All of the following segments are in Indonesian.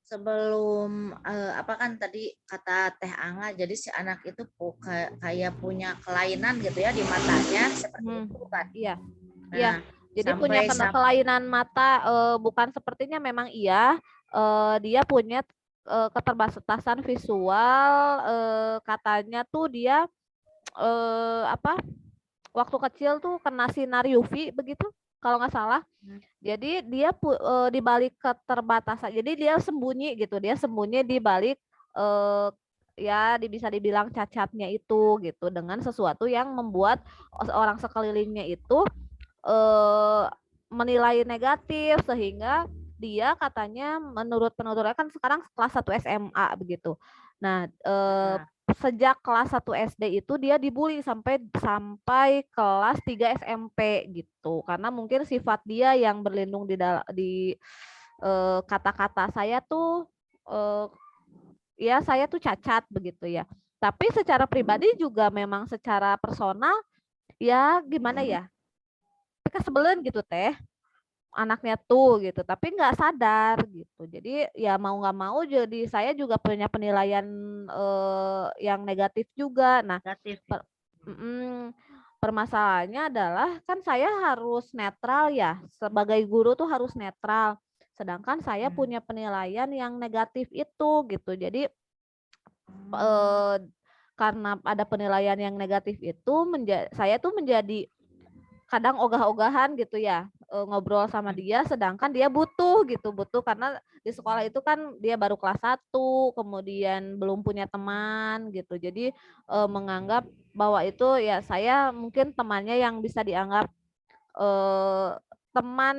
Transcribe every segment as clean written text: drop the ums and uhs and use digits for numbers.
sebelum apa kan tadi kata Teh Angga, jadi si anak itu kayak punya kelainan gitu ya di matanya seperti Hmm, itu kan. iya, iya. Nah, Jadi punya kelainan mata, bukan sepertinya memang iya, dia punya keterbatasan visual, katanya tuh dia apa, waktu kecil tuh kena sinar UV begitu kalau nggak salah. Jadi dia di balik keterbatasan, jadi dia sembunyi gitu, dia sembunyi di balik eh, ya bisa dibilang cacatnya itu gitu, dengan sesuatu yang membuat orang sekelilingnya itu eh, menilai negatif, sehingga dia katanya menurut penuturnya kan sekarang kelas 1 SMA begitu. Nah, ya, sejak kelas 1 SD itu dia dibully sampai sampai kelas 3 SMP gitu. Karena mungkin sifat dia yang berlindung di kata-kata saya tuh eh, ya saya tuh cacat begitu ya. Tapi secara pribadi juga memang secara personal ya gimana ya? Kesebelen gitu teh anaknya tuh gitu, tapi nggak sadar gitu. Jadi ya mau nggak mau jadi saya juga punya penilaian yang negatif juga. Nah, negatif ya. per, mm, permasalahannya adalah kan saya harus netral ya, sebagai guru tuh harus netral. Sedangkan saya Hmm. punya penilaian yang negatif itu gitu. Jadi Hmm. eh, karena ada penilaian yang negatif itu saya tuh menjadi kadang ogah-ogahan gitu ya, ngobrol sama dia sedangkan dia butuh karena di sekolah itu kan dia baru kelas 1, kemudian belum punya teman gitu. Jadi menganggap bahwa itu ya saya mungkin temannya yang bisa dianggap eh, teman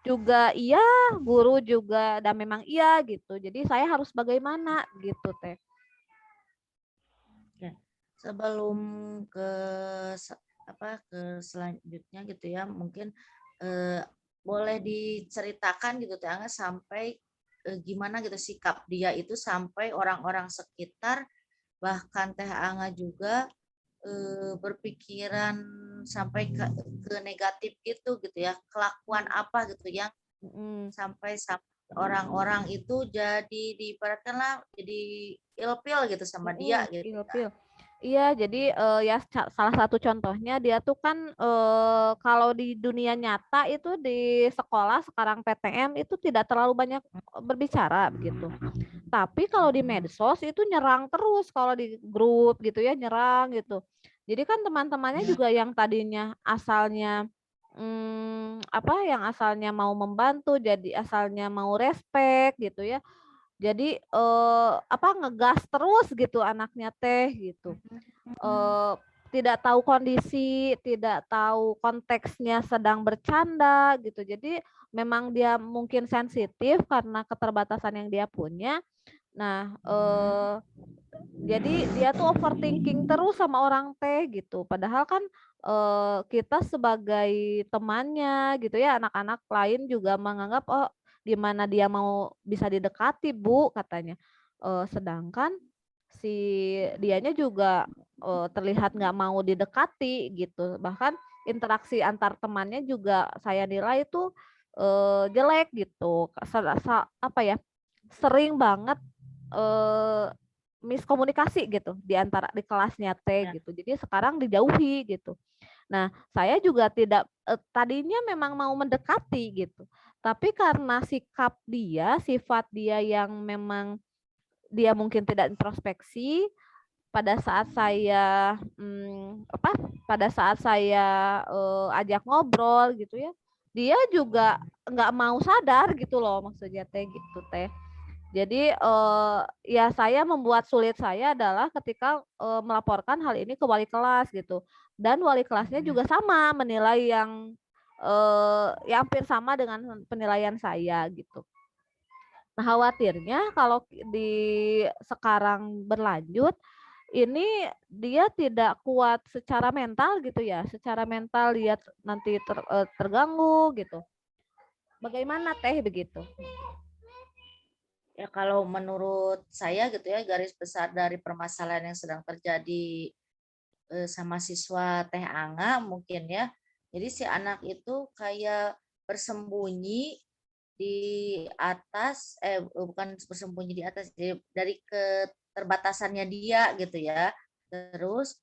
juga iya, guru juga dan memang iya gitu. Jadi saya harus bagaimana gitu teh. Oke. Sebelum ke ke selanjutnya gitu ya, mungkin eh, boleh diceritakan gitu Teh Angga sampai gimana gitu sikap dia itu sampai orang-orang sekitar bahkan Teh Angga juga berpikiran sampai ke negatif gitu ya, kelakuan apa gitu yang Mm, sampai orang-orang itu jadi diibaratkan lah jadi ilfil gitu sama dia gitu kan. ilfil. Iya, jadi ya salah satu contohnya dia tuh kan kalau di dunia nyata itu di sekolah sekarang PTM itu tidak terlalu banyak berbicara begitu. Tapi kalau di medsos itu nyerang terus kalau di grup gitu ya nyerang gitu. Jadi kan teman-temannya Ya, juga yang tadinya asalnya apa yang asalnya mau membantu jadi asalnya mau respect gitu ya. Jadi apa ngegas terus gitu anaknya teh gitu. eh, Tidak tahu kondisi, tidak tahu konteksnya sedang bercanda gitu. Jadi memang dia mungkin sensitif karena keterbatasan yang dia punya. Nah, jadi dia tuh overthinking terus sama orang teh gitu. Padahal kan kita sebagai temannya gitu ya, anak-anak lain juga menganggap oh di mana dia mau bisa didekati Bu katanya. Sedangkan si dianya juga terlihat nggak mau didekati gitu. Bahkan interaksi antar temannya juga saya nilai itu jelek gitu. Apa ya? Sering banget eh, miskomunikasi gitu di antara di kelasnya ya. T gitu. Jadi sekarang dijauhi gitu. Nah, saya juga tidak tadinya memang mau mendekati gitu. Tapi karena sikap dia, sifat dia yang memang dia mungkin tidak introspeksi, pada saat saya apa? Pada saat saya ajak ngobrol gitu ya, dia juga nggak mau sadar gitu loh maksudnya teh gitu teh. Jadi ya saya membuat sulit saya adalah ketika melaporkan hal ini ke wali kelas gitu. Dan wali kelasnya juga sama menilai yang hampir sama dengan penilaian saya gitu. Nah, khawatirnya kalau di sekarang berlanjut ini dia tidak kuat secara mental gitu ya. Secara mental dia nanti terganggu gitu. Bagaimana teh begitu? Ya kalau menurut saya gitu ya garis besar dari permasalahan yang sedang terjadi sama siswa Teh Angga mungkin ya. Jadi si anak itu kayak bersembunyi di atas bukan bersembunyi di atas, dari keterbatasannya dia gitu ya. Terus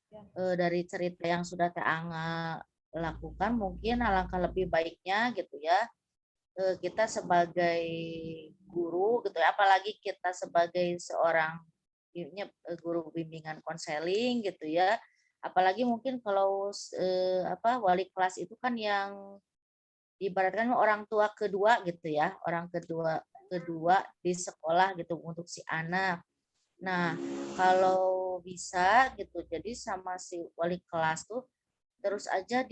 dari cerita yang sudah Teh Angga lakukan, mungkin alangkah lebih baiknya gitu ya, kita sebagai guru gitu ya, apalagi kita sebagai seorang guru bimbingan konseling gitu ya, apalagi mungkin kalau wali kelas itu kan yang ibaratkan orang tua kedua gitu ya, orang kedua kedua di sekolah gitu untuk si anak. Nah, kalau bisa gitu, jadi sama si wali kelas tuh terus aja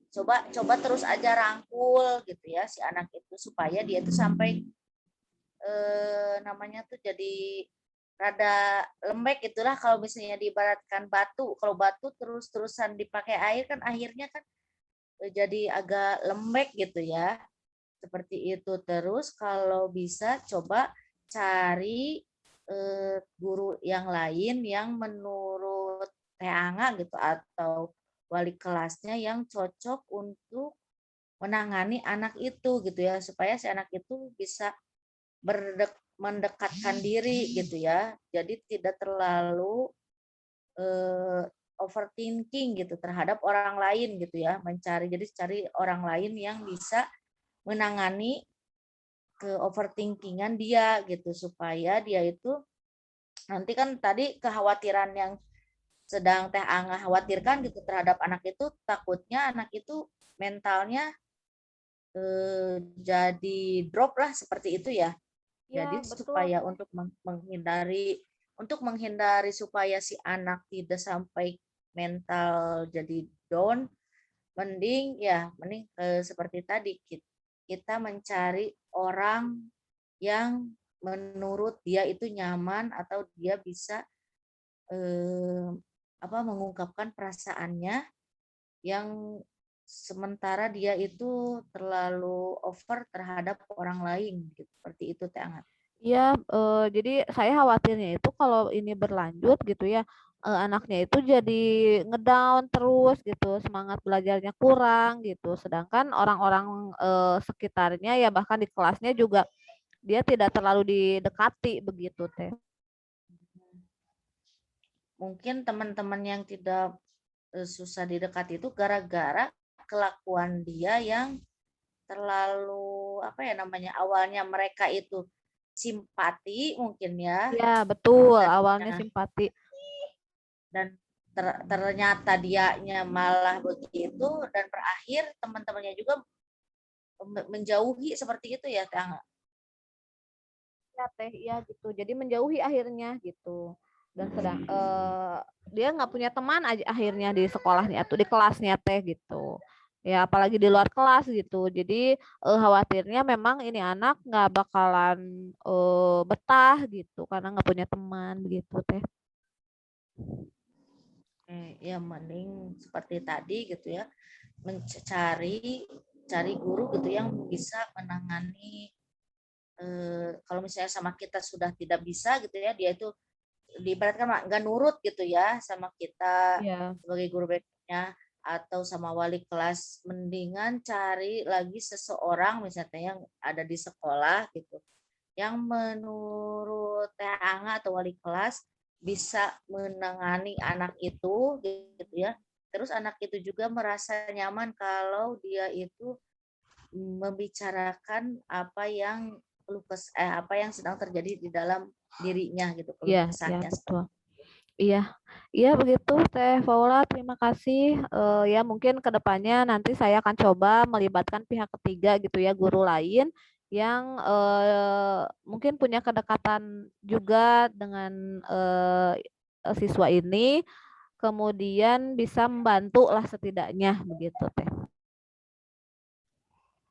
coba coba terus aja rangkul gitu ya si anak itu supaya dia tuh sampai namanya tuh jadi rada lembek gitulah, kalau misalnya diibaratkan batu, kalau batu terus-terusan dipakai air kan akhirnya kan jadi agak lembek gitu ya. Seperti itu. Terus kalau bisa coba cari guru yang lain yang menurut Teh Angga gitu atau wali kelasnya yang cocok untuk menangani anak itu gitu ya, supaya si anak itu bisa mendekatkan diri gitu ya. Jadi tidak terlalu overthinking gitu terhadap orang lain gitu ya, cari orang lain yang bisa menangani ke overthinkingan dia gitu, supaya dia itu nanti kan tadi kekhawatiran yang sedang Teh Angga khawatirkan gitu terhadap anak itu, takutnya anak itu mentalnya jadi drop lah seperti itu ya. Jadi Iya, betul supaya Teh. untuk menghindari supaya si anak tidak sampai mental jadi down, mending seperti tadi kita mencari orang yang menurut dia itu nyaman atau dia bisa eh, mengungkapkan perasaannya, yang sementara dia itu terlalu over terhadap orang lain gitu. Seperti itu Teh Angat. Iya, jadi saya khawatirnya itu kalau ini berlanjut gitu ya, anaknya itu jadi ngedown terus gitu, semangat belajarnya kurang gitu. Sedangkan orang-orang, sekitarnya ya bahkan di kelasnya juga dia tidak terlalu didekati begitu Teh. Mungkin teman-teman yang tidak susah didekati itu gara-gara kelakuan dia yang terlalu awalnya mereka itu simpati mungkin ya, Iya betul, awalnya tadinya, simpati. dan ternyata dianya malah begitu, dan berakhir teman-temannya juga menjauhi seperti itu ya Kang. Iya Teh, iya gitu. Jadi menjauhi akhirnya gitu. Dan dia nggak punya teman aja akhirnya di sekolahnya atau di kelasnya Teh gitu. Ya apalagi di luar kelas gitu. Jadi khawatirnya memang ini anak nggak bakalan betah gitu karena nggak punya teman begitu Teh. Ya mending seperti tadi gitu ya, cari guru gitu yang bisa menangani, kalau misalnya sama kita sudah tidak bisa gitu ya, dia itu diibaratkan nggak nurut gitu ya sama kita Iya. sebagai guru BK-nya atau sama wali kelas, mendingan cari lagi seseorang misalnya yang ada di sekolah gitu, yang menurut Teh Angga atau wali kelas bisa menangani anak itu gitu ya. Terus anak itu juga merasa nyaman kalau dia itu membicarakan apa yang sedang terjadi di dalam dirinya gitu, keluh Iya, iya kesahnya. betul. Iya, iya begitu Teh Paula, terima kasih. Ya mungkin ke depannya nanti saya akan coba melibatkan pihak ketiga gitu ya, guru lain yang mungkin punya kedekatan juga dengan siswa ini, kemudian bisa membantu lah setidaknya begitu Teh.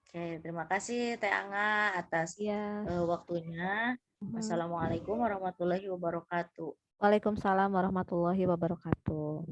Oke, terima kasih Teh Angga atas Iya. waktunya. Mhm. Wassalamualaikum warahmatullahi wabarakatuh. Waalaikumsalam warahmatullahi wabarakatuh.